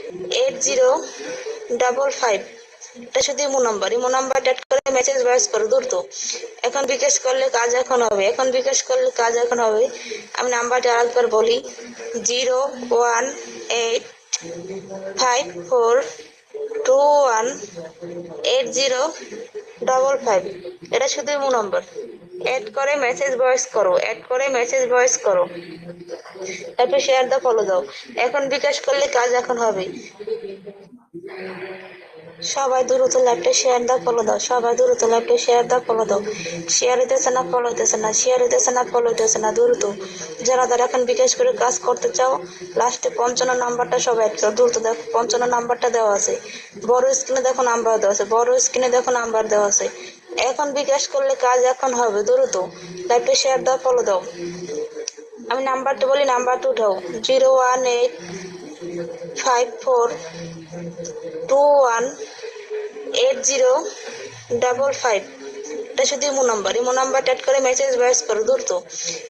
8055। এটা শুধু imo number add করে মেসেজ ভয়েস করো দ্রুত। এখন বিকাশ করলে কাজ এখন হবে, এখন বিকাশ করলে কাজ এখন হবে। আমি নাম্বারটা আরেকবার বলি, 01854218055। এটা শুধু ইমো নাম্বার। অ্যাড করে মেসেজ ভয়েস করো, অ্যাড করে মেসেজ ভয়েস করো, তারপর শেয়ার দাও, ফলো দাও। এখন বিকাশ করলে কাজ এখন হবে। সবাই দ্রুত লাইভটা শেয়ার দাও, ফলো দাও। সবাই দ্রুত লাইভটা শেয়ার দাও, ফলো দাও। শেয়ার হইতেছে না, ফলো হইতেছে না, শেয়ার হইতেছে না, ফলো হইতেছে না। দ্রুত যারা যারা এখন বিকাশ করে কাজ করতে চাও, লাস্টে 55 নাম্বারটা সবাই অ্যাড করো দ্রুত। দেখো 55 নাম্বারটা দেওয়া আছে, বড় স্ক্রিনে দেখো নাম্বার দেওয়া আছে, বড় স্ক্রিনে দেখো নাম্বার দেওয়া আছে। এখন বিকাশ করলে কাজ এখন হবে, দ্রুত লাইভটা শেয়ার দাও, ফলো দাও। আমি নাম্বারটা বলি, নাম্বারটা উঠাও, 01854218055। এটা শুধু imo number. Imo number add করে মেসেজ ভয়েস করো দ্রুত।